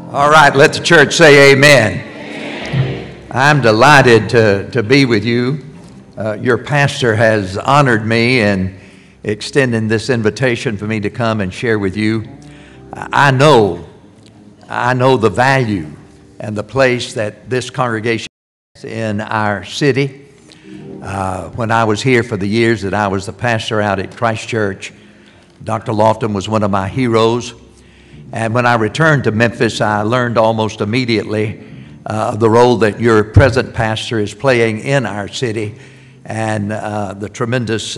All right, let the church say amen. I'm delighted to be with you. Your pastor has honored me in extending this invitation for me to come and share with you. I know the value and the place that this congregation has in our city. When I was here for the years that I was the pastor out at Christ Church, Dr. Lofton was one of my heroes. And when I returned to Memphis, I learned almost immediately the role that your present pastor is playing in our city and the tremendous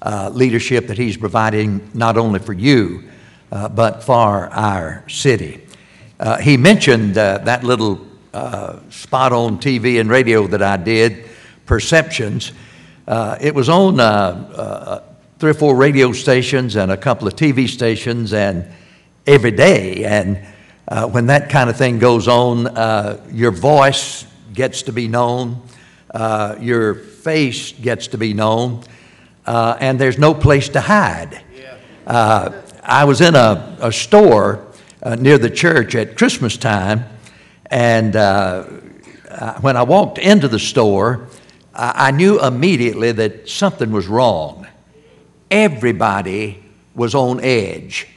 leadership that he's providing not only for you, but for our city. He mentioned that little spot on TV and radio that I did, Perceptions. It was on 3 or 4 radio stations and a couple of TV stations and every day. And when that kind of thing goes on, your voice gets to be known, your face gets to be known, and there's no place to hide. I was in a store near the church at Christmas time, and when I walked into the store, I knew immediately that something was wrong. Everybody was on edge.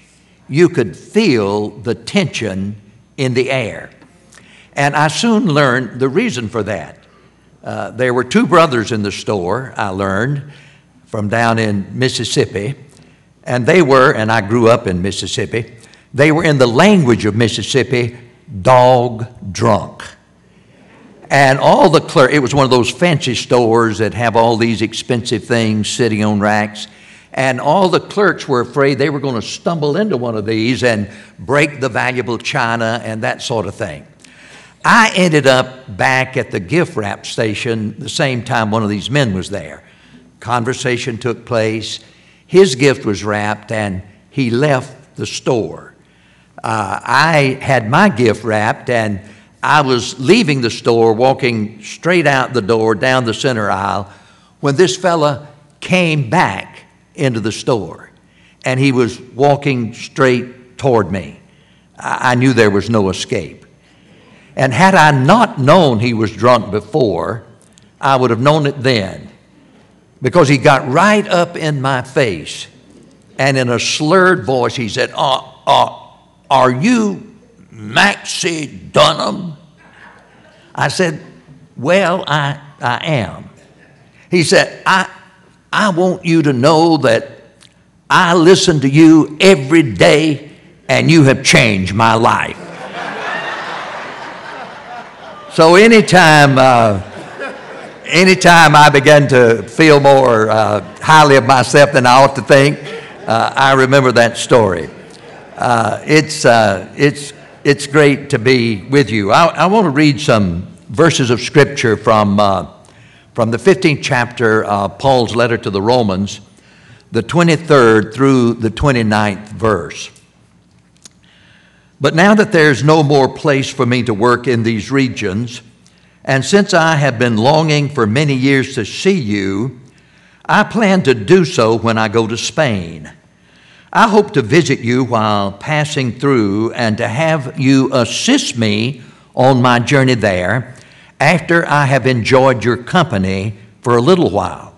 You could feel the tension in the air. And I soon learned the reason for that. There were 2 brothers in the store, I learned, from down in Mississippi. And they were, and I grew up in Mississippi, they were in the language of Mississippi, dog drunk. And all the clerks, it was one of those fancy stores that have all these expensive things sitting on racks. And all the clerks were afraid they were going to stumble into one of these and break the valuable china and that sort of thing. I ended up back at the gift wrap station the same time one of these men was there. Conversation took place. His gift was wrapped and he left the store. I had my gift wrapped and I was leaving the store, walking straight out the door down the center aisle when this fella came back into the store, and he was walking straight toward me. I knew there was no escape. And had I not known he was drunk before, I would have known it then, because he got right up in my face, and in a slurred voice he said, are you Maxie Dunham? I said, well, I am. He said, I want you to know that I listen to you every day and you have changed my life. So anytime I began to feel more highly of myself than I ought to think, I remember that story. It's great to be with you. I want to read some verses of Scripture from the 15th chapter of Paul's letter to the Romans, the 23rd through the 29th verse. But now that there's no more place for me to work in these regions, and since I have been longing for many years to see you, I plan to do so when I go to Spain. I hope to visit you while passing through and to have you assist me on my journey there, after I have enjoyed your company for a little while.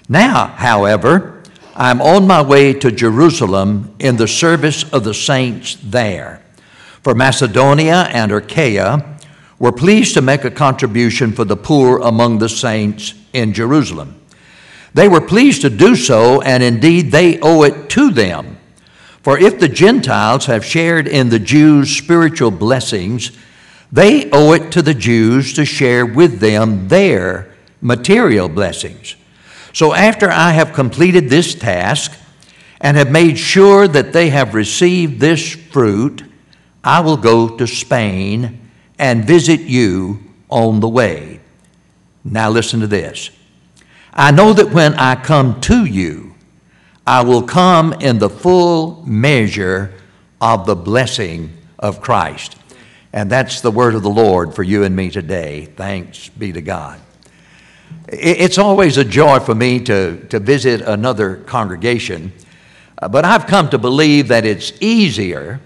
Now, however, I'm on my way to Jerusalem in the service of the saints there. For Macedonia and Achaia were pleased to make a contribution for the poor among the saints in Jerusalem. They were pleased to do so, and indeed they owe it to them. For if the Gentiles have shared in the Jews' spiritual blessings, they owe it to the Jews to share with them their material blessings. So after I have completed this task and have made sure that they have received this fruit, I will go to Spain and visit you on the way. Now listen to this. I know that when I come to you, I will come in the full measure of the blessing of Christ. And that's the word of the Lord for you and me today. Thanks be to God. It's always a joy for me to visit another congregation, but I've come to believe that it's easier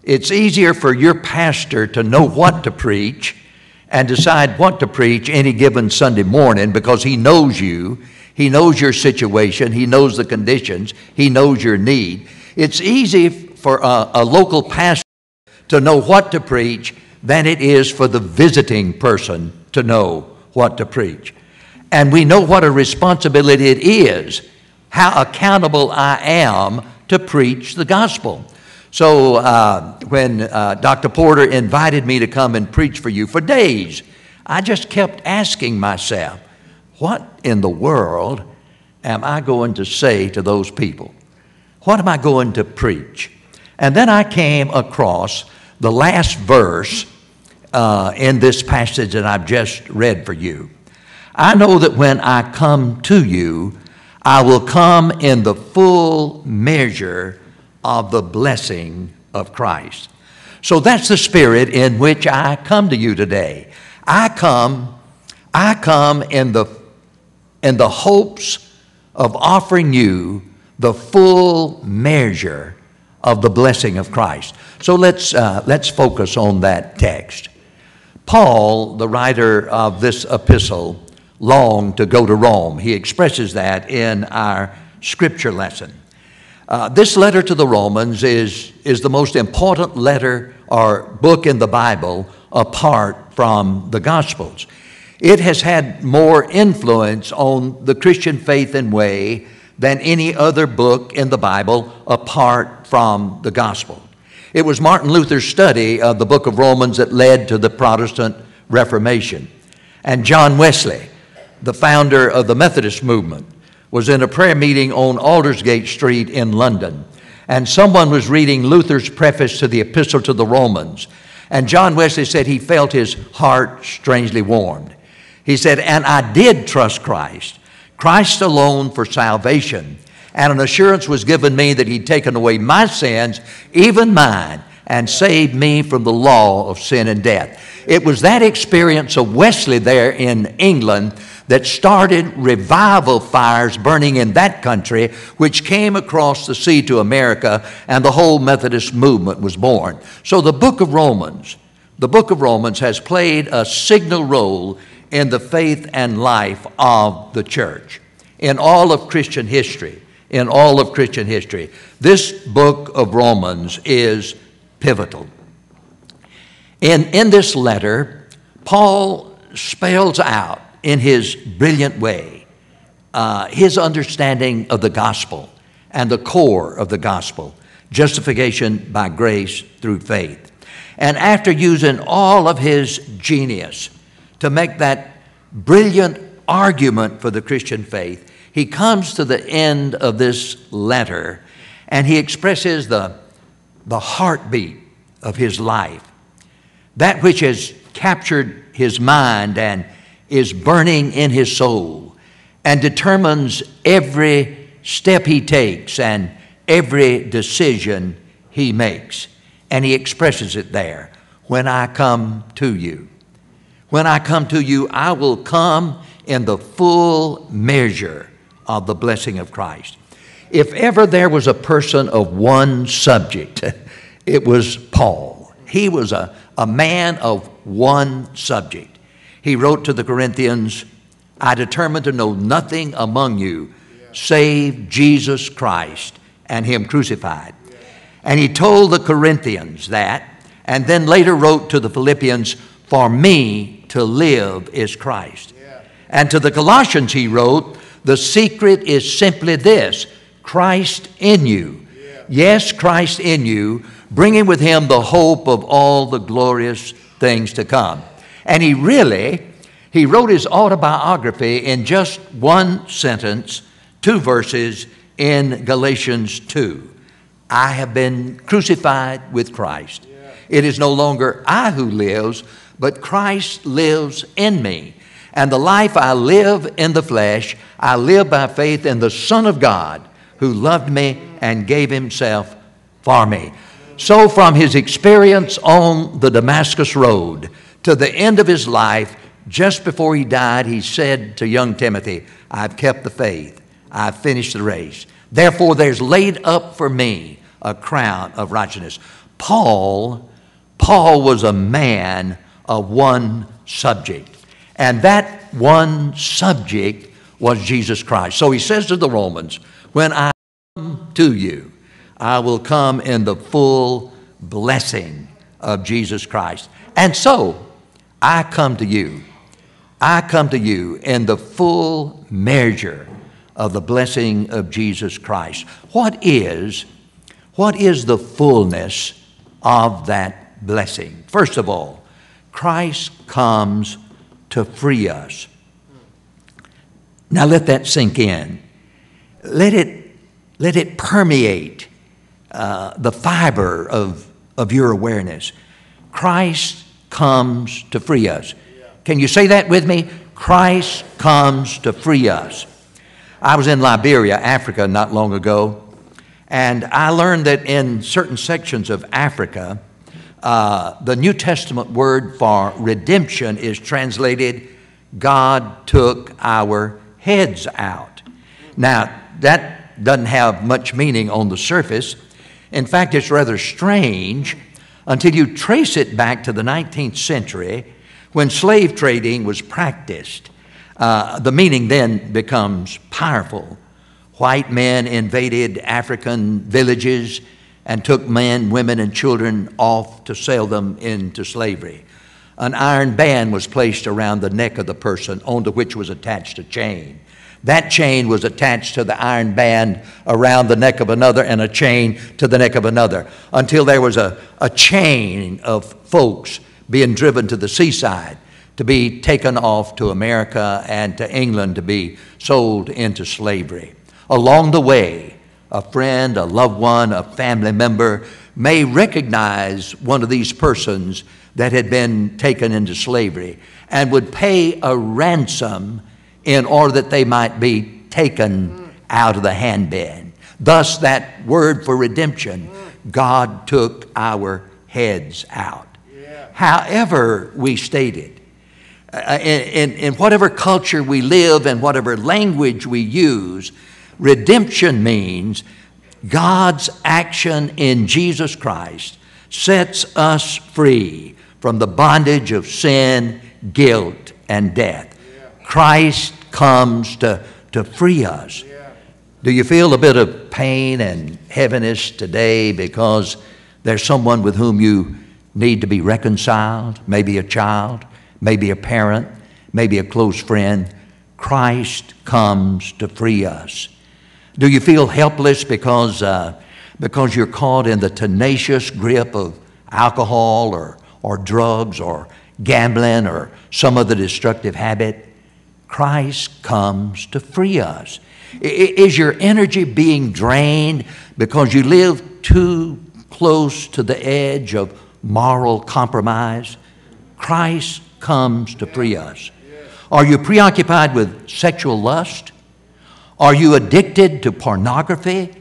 It's easier for your pastor to know what to preach and decide what to preach any given Sunday morning because he knows you, he knows your situation, he knows the conditions, he knows your need. It's easy for a local pastor to know what to preach than it is for the visiting person to know what to preach. And we know what a responsibility it is, how accountable I am to preach the gospel. So when Dr. Porter invited me to come and preach for you for days, I just kept asking myself, what in the world am I going to say to those people? What am I going to preach? And then I came across the last verse in this passage that I've just read for you. I know that when I come to you, I will come in the full measure of the blessing of Christ. So that's the spirit in which I come to you today. I come in the hopes of offering you the full measure of the blessing of Christ. So let's focus on that text. Paul, the writer of this epistle, longed to go to Rome. He expresses that in our scripture lesson. This letter to the Romans is the most important letter or book in the Bible apart from the Gospels. It has had more influence on the Christian faith and way than any other book in the Bible apart from the Gospel. It was Martin Luther's study of the book of Romans that led to the Protestant Reformation. And John Wesley, the founder of the Methodist movement, was in a prayer meeting on Aldersgate Street in London. And someone was reading Luther's preface to the Epistle to the Romans. And John Wesley said he felt his heart strangely warmed. He said, and I did trust Christ, Christ alone for salvation. And an assurance was given me that he'd taken away my sins, even mine, and saved me from the law of sin and death. It was that experience of Wesley there in England that started revival fires burning in that country, which came across the sea to America, and the whole Methodist movement was born. So the book of Romans has played a signal role in the faith and life of the church, in all of Christian history. This book of Romans is pivotal. In this letter, Paul spells out in his brilliant way his understanding of the gospel and the core of the gospel, justification by grace through faith. And after using all of his genius to make that brilliant argument for the Christian faith, he comes to the end of this letter and he expresses the heartbeat of his life, that which has captured his mind and is burning in his soul and determines every step he takes and every decision he makes. And he expresses it there. When I come to you. When I come to you, I will come in the full measure of the blessing of Christ. If ever there was a person of one subject, it was Paul. He was a man of one subject. He wrote to the Corinthians, I determined to know nothing among you save Jesus Christ and him crucified. And he told the Corinthians that, and then later wrote to the Philippians, for me to live is Christ. And to the Colossians he wrote, the secret is simply this, Christ in you. Yes, Christ in you, bringing with him the hope of all the glorious things to come. And he wrote his autobiography in just one sentence, 2 verses in Galatians 2. I have been crucified with Christ. It is no longer I who lives, but Christ lives in me. And the life I live in the flesh, I live by faith in the Son of God who loved me and gave himself for me. So from his experience on the Damascus Road to the end of his life, just before he died, he said to young Timothy, I've kept the faith, I've finished the race. Therefore, there's laid up for me a crown of righteousness. Paul was a man of one subject, and that one subject was Jesus Christ. So he says to the Romans, when I come to you, I will come in the full blessing of Jesus Christ. And so I come to you. I come to you in the full measure of the blessing of Jesus Christ. What is the fullness of that blessing? First of all, Christ comes to free us. Now let that sink in. Let it permeate the fiber of your awareness. Christ comes to free us. Can you say that with me? Christ comes to free us. I was in Liberia, Africa, not long ago, and I learned that in certain sections of Africa, the New Testament word for redemption is translated, God took our heads out. Now, that doesn't have much meaning on the surface. In fact, it's rather strange until you trace it back to the 19th century when slave trading was practiced. The meaning then becomes powerful. White men invaded African villages and took men, women, and children off to sell them into slavery. An iron band was placed around the neck of the person onto which was attached a chain. That chain was attached to the iron band around the neck of another and a chain to the neck of another until there was a chain of folks being driven to the seaside to be taken off to America and to England to be sold into slavery. Along the way, a friend, a loved one, a family member may recognize one of these persons that had been taken into slavery and would pay a ransom in order that they might be taken out of the handband. Thus, that word for redemption, God took our heads out. However we state it, in whatever culture we live and whatever language we use, redemption means God's action in Jesus Christ sets us free from the bondage of sin, guilt, and death. Christ comes to free us. Do you feel a bit of pain and heaviness today because there's someone with whom you need to be reconciled? Maybe a child, maybe a parent, maybe a close friend. Christ comes to free us. Do you feel helpless because you're caught in the tenacious grip of alcohol or drugs or gambling or some other destructive habit? Christ comes to free us. Is your energy being drained because you live too close to the edge of moral compromise? Christ comes to free us. Are you preoccupied with sexual lust? Are you addicted to pornography?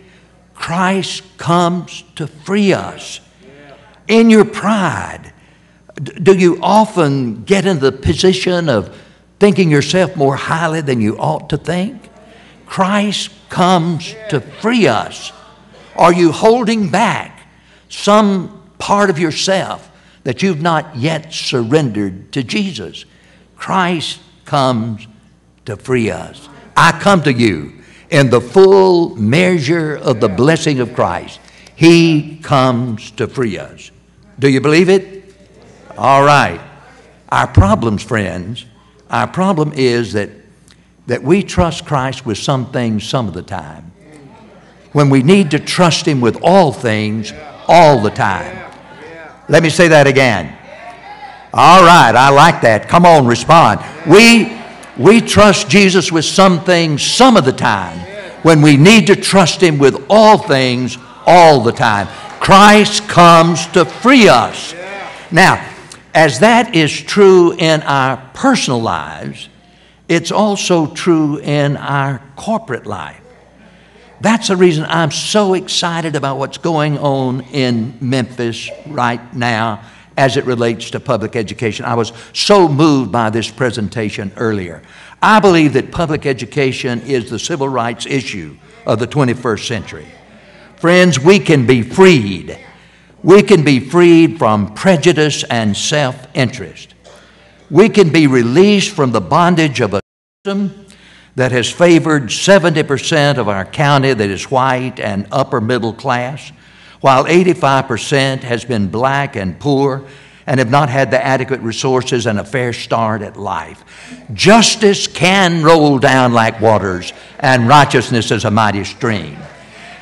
Christ comes to free us. In your pride, do you often get into the position of thinking yourself more highly than you ought to think? Christ comes to free us. Are you holding back some part of yourself that you've not yet surrendered to Jesus? Christ comes to free us. I come to you in the full measure of the blessing of Christ. He comes to free us. Do you believe it? All right. Our problems, friends, our problem is that we trust Christ with some things some of the time, when we need to trust Him with all things all the time. Let me say that again. All right, I like that. Come on, respond. We trust Jesus with some things some of the time, when we need to trust Him with all things all the time. Christ comes to free us. Now, as that is true in our personal lives, it's also true in our corporate life. That's the reason I'm so excited about what's going on in Memphis right now as it relates to public education. I was so moved by this presentation earlier. I believe that public education is the civil rights issue of the 21st century. Friends, we can be freed. We can be freed from prejudice and self-interest. We can be released from the bondage of a system that has favored 70% of our county that is white and upper middle class, while 85% has been black and poor and have not had the adequate resources and a fair start at life. Justice can roll down like waters, and righteousness is a mighty stream.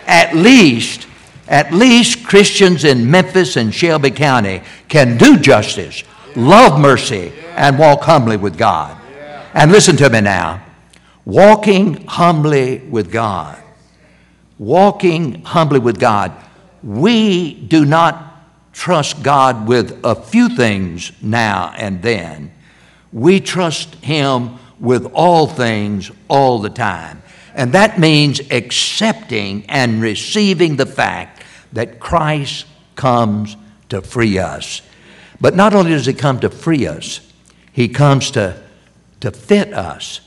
At least Christians in Memphis and Shelby County can do justice, love mercy, and walk humbly with God. And listen to me now. Walking humbly with God. Walking humbly with God. We do not trust God with a few things now and then. We trust Him with all things all the time. And that means accepting and receiving the fact that Christ comes to free us. But not only does He come to free us, He comes to fit us.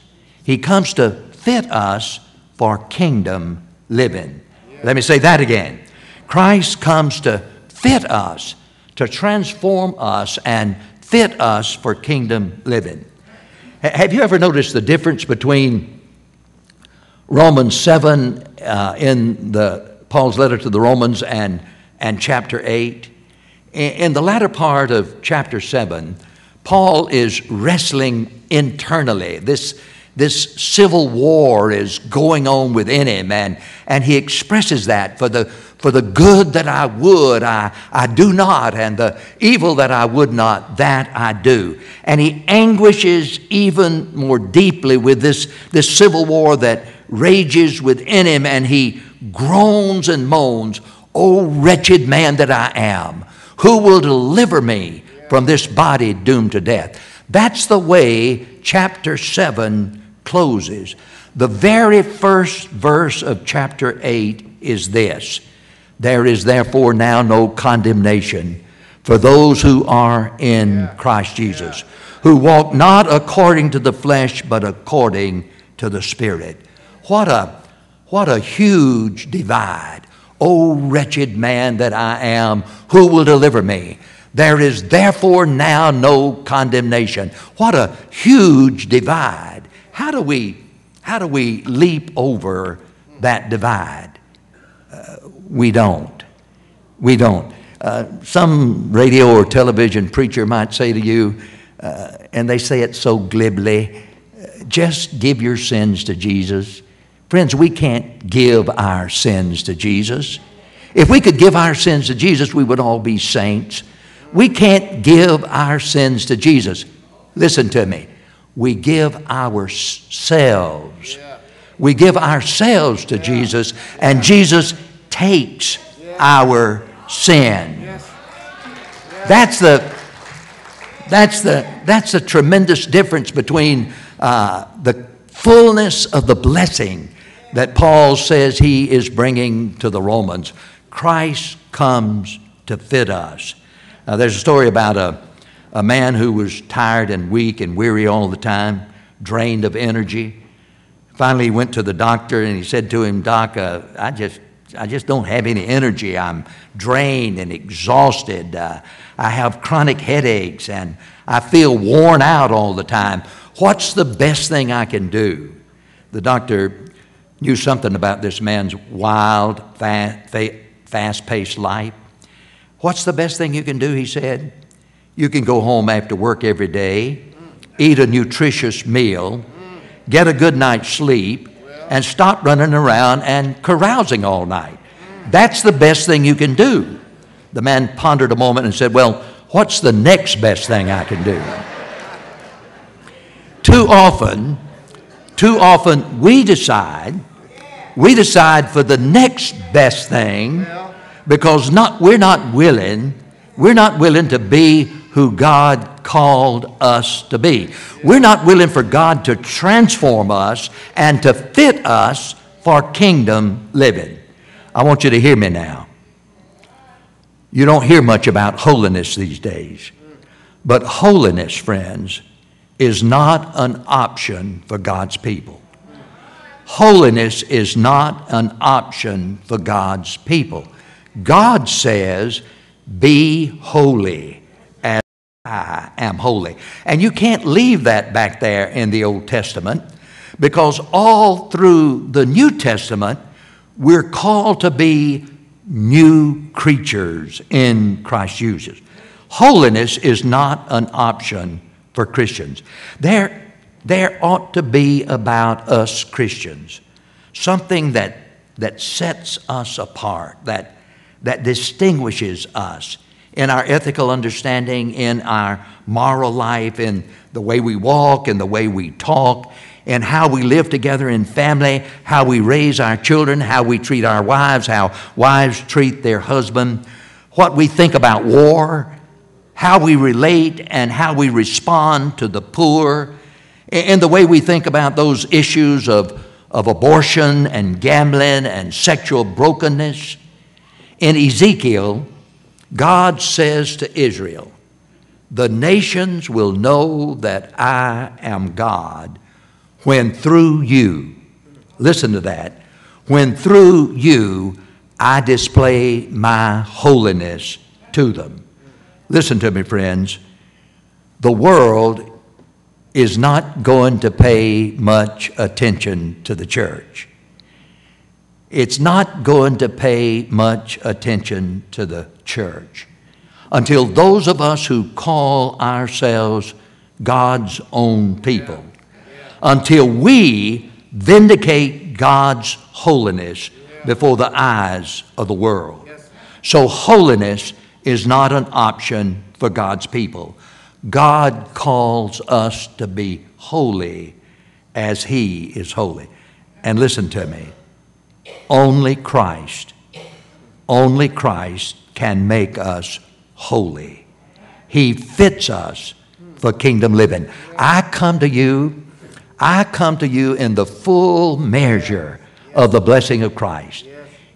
He comes to fit us for kingdom living. Let me say that again. Christ comes to fit us, to transform us and fit us for kingdom living. Have you ever noticed the difference between Romans 7 in Paul's letter to the Romans and chapter 8? In the latter part of chapter 7, Paul is wrestling internally. This civil war is going on within him, and he expresses that for the good that I would, I do not, and the evil that I would not, that I do. And he anguishes even more deeply with this civil war that rages within him, and he groans and moans, "O wretched man that I am, who will deliver me from this body doomed to death?" That's the way chapter 7 closes. The very first verse of chapter 8 is this: "There is therefore now no condemnation for those who are in Christ Jesus, who walk not according to the flesh, but according to the Spirit." What a huge divide. "O wretched man that I am, who will deliver me? There is therefore now no condemnation." What a huge divide. How do we leap over that divide? We don't. We don't. Some radio or television preacher might say to you, and they say it so glibly, "Just give your sins to Jesus." Friends, we can't give our sins to Jesus. If we could give our sins to Jesus, we would all be saints. We can't give our sins to Jesus. Listen to me. We give ourselves. We give ourselves to Jesus, and Jesus takes our sin. That's the tremendous difference between the fullness of the blessing that Paul says he is bringing to the Romans. Christ comes to fit us. There's a story about a man who was tired and weak and weary all the time, drained of energy. Finally, he went to the doctor and he said to him, "Doc, I just don't have any energy. I'm drained and exhausted. I have chronic headaches and I feel worn out all the time. What's the best thing I can do?" The doctor knew something about this man's wild, fast-paced life. "What's the best thing you can do?" he said. "You can go home after work every day, eat a nutritious meal, get a good night's sleep, and stop running around and carousing all night. That's the best thing you can do." The man pondered a moment and said, "Well, what's the next best thing I can do?" Too often we decide for the next best thing because we're not willing to be who God called us to be. We're not willing for God to transform us and to fit us for kingdom living. I want you to hear me now. You don't hear much about holiness these days. But holiness, friends, is not an option for God's people. Holiness is not an option for God's people. God says be holy as I am holy. And you can't leave that back there in the Old Testament, because all through the New Testament, we're called to be new creatures in Christ Jesus. Holiness is not an option for Christians. There ought to be about us Christians something that sets us apart, that distinguishes us in our ethical understanding, in our moral life, in the way we walk, in the way we talk, in how we live together in family, how we raise our children, how we treat our wives, how wives treat their husband, what we think about war, how we relate and how we respond to the poor, and the way we think about those issues of abortion and gambling and sexual brokenness. In Ezekiel, God says to Israel, "The nations will know that I am God when through you," listen to that, "when through you I display my holiness to them." Listen to me, friends. The world is not going to pay much attention to the church. It's not going to pay much attention to the church until those of us who call ourselves God's own people, until we vindicate God's holiness before the eyes of the world. So holiness is not an option for God's people. God calls us to be holy as He is holy. And listen to me, only Christ can make us holy. He fits us for kingdom living. I come to you in the full measure of the blessing of Christ.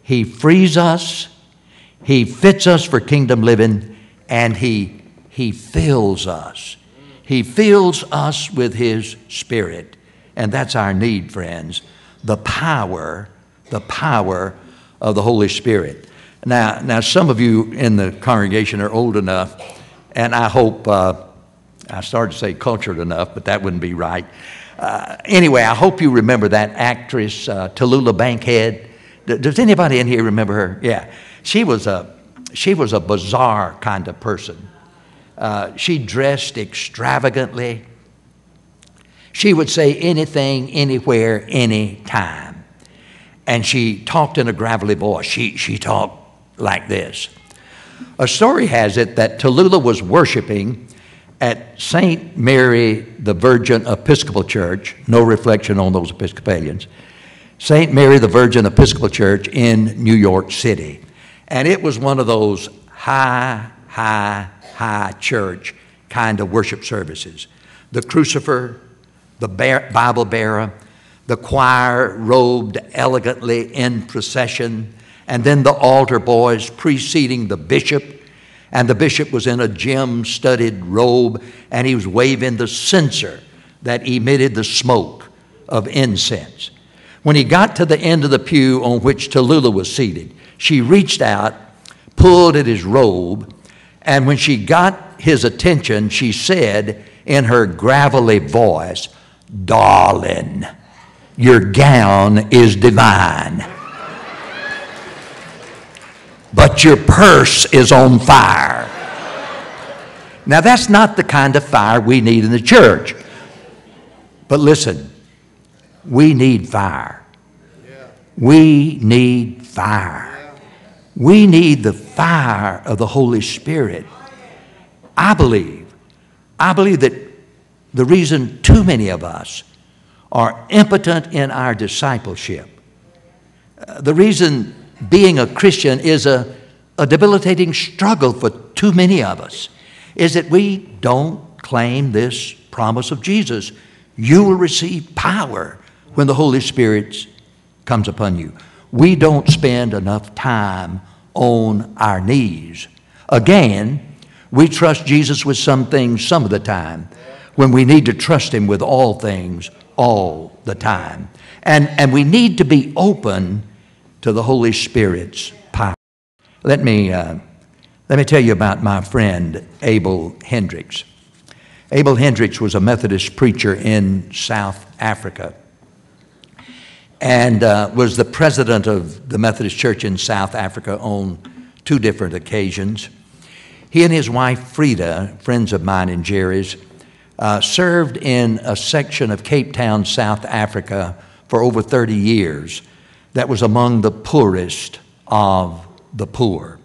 He frees us, He fits us for kingdom living, and He fills us. He fills us with His Spirit. And that's our need, friends, the power of the Holy Spirit. Now, some of you in the congregation are old enough, and I hope, I started to say cultured enough, but that wouldn't be right. Anyway, I hope you remember that actress, Tallulah Bankhead. Does anybody in here remember her? Yeah. She was a bizarre kind of person. She dressed extravagantly. She would say anything, anywhere, anytime. And she talked in a gravelly voice. She talked like this. A story has it that Tallulah was worshiping at St. Mary the Virgin Episcopal Church, no reflection on those Episcopalians, St. Mary the Virgin Episcopal Church in New York City. And it was one of those high church kind of worship services. The crucifer, the Bible bearer, the choir robed elegantly in procession, and then the altar boys preceding the bishop. And the bishop was in a gem-studded robe, and he was waving the censer that emitted the smoke of incense. When he got to the end of the pew on which Tallulah was seated, she reached out, pulled at his robe, and when she got his attention, she said in her gravelly voice, "Darling, your gown is divine, but your purse is on fire." Now, that's not the kind of fire we need in the church. But listen, we need fire. We need fire. We need the fire of the Holy Spirit. I believe that the reason too many of us are impotent in our discipleship, the reason being a Christian is a debilitating struggle for too many of us, is that we don't claim this promise of Jesus. You will receive power when the Holy Spirit comes upon you. We don't spend enough time on our knees. Again, we trust Jesus with some things some of the time, when we need to trust Him with all things all the time. And we need to be open to the Holy Spirit's power. Let me Let me tell you about my friend Abel Hendricks. Abel Hendricks was a Methodist preacher in South Africa and was the president of the Methodist Church in South Africa on 2 different occasions. He and his wife Frida, friends of mine and Jerry's, served in a section of Cape Town, South Africa for over 30 years that was among the poorest of the poor.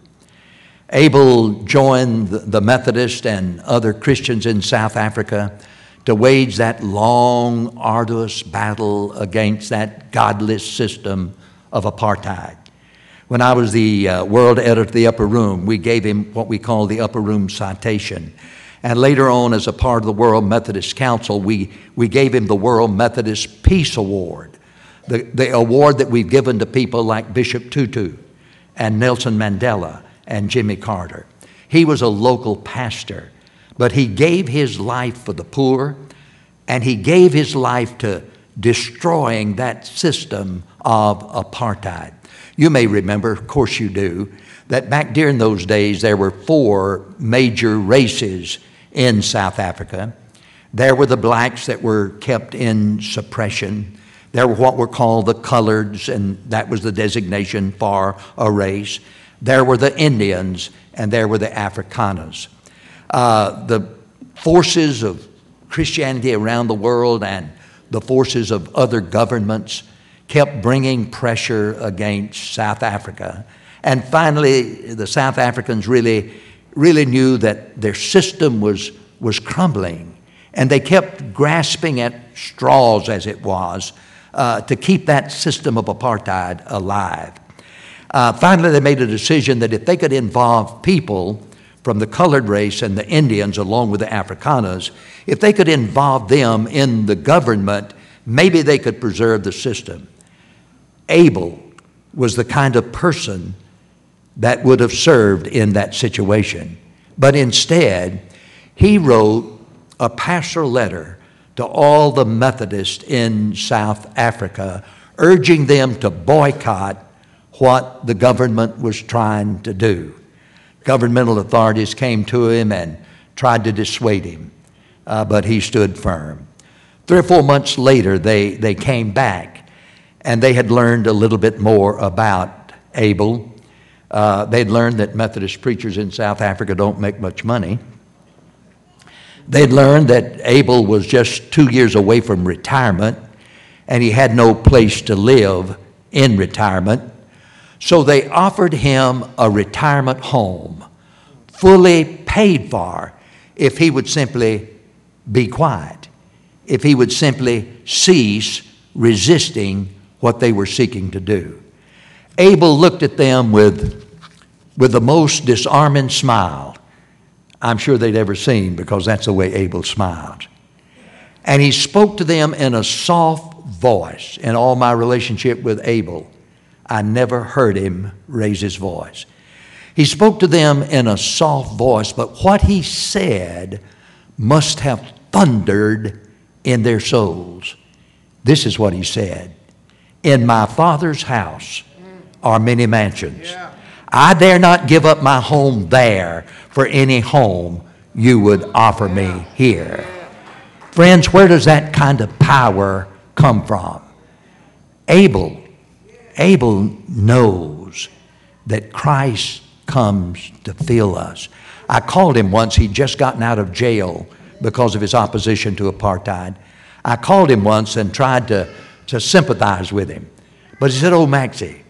Abel joined the Methodist and other Christians in South Africa to wage that long, arduous battle against that godless system of apartheid. When I was the world editor of the Upper Room, we gave him what we call the Upper Room Citation. And later on, as a part of the World Methodist Council, we gave him the World Methodist Peace Award, the award that we've given to people like Bishop Tutu and Nelson Mandela and Jimmy Carter. He was a local pastor, but he gave his life for the poor, and he gave his life to destroying that system of apartheid. You may remember, of course you do, that back during those days there were 4 major races in South Africa. There were the blacks that were kept in suppression. There were what were called the coloreds, and that was the designation for a race. There were the Indians, and there were the Afrikaners. The forces of Christianity around the world and the forces of other governments kept bringing pressure against South Africa. And finally, the South Africans really knew that their system was crumbling, and they kept grasping at straws, as it was, to keep that system of apartheid alive. Finally, they made a decision that if they could involve people from the colored race and the Indians along with the Afrikaners, if they could involve them in the government, maybe they could preserve the system. Abel was the kind of person that would have served in that situation. But instead, he wrote a pastoral letter to all the Methodists in South Africa, urging them to boycott what the government was trying to do. Governmental authorities came to him and tried to dissuade him, but he stood firm. 3 or 4 months later, they came back, and they had learned a little bit more about Abel. They'd learned that Methodist preachers in South Africa don't make much money. They'd learned that Abel was just 2 years away from retirement, and he had no place to live in retirement. So they offered him a retirement home, fully paid for, if he would simply be quiet, if he would simply cease resisting what they were seeking to do. Abel looked at them with the most disarming smile I'm sure they'd ever seen, because that's the way Abel smiled. And he spoke to them in a soft voice. In all my relationship with Abel, I never heard him raise his voice. He spoke to them in a soft voice, but what he said must have thundered in their souls. This is what he said: "In my Father's house are many mansions. I dare not give up my home there for any home you would offer me here." Friends, where does that kind of power come from? Abel knows that Christ comes to fill us. I called him once. He'd just gotten out of jail because of his opposition to apartheid. I called him once and tried to sympathize with him. But he said, oh, Maxie,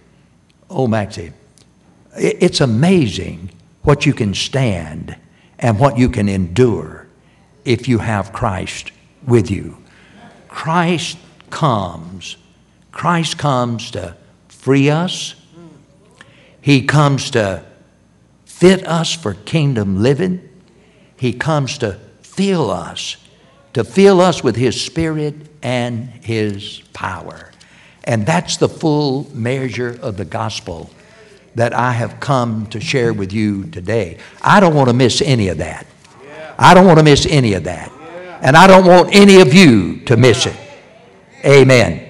it's amazing what you can stand and what you can endure if you have Christ with you. Christ comes to free us. He comes to fit us for kingdom living. He comes to fill us with His Spirit and His power. And that's the full measure of the gospel that I have come to share with you today. I don't want to miss any of that. I don't want to miss any of that. And I don't want any of you to miss it. Amen.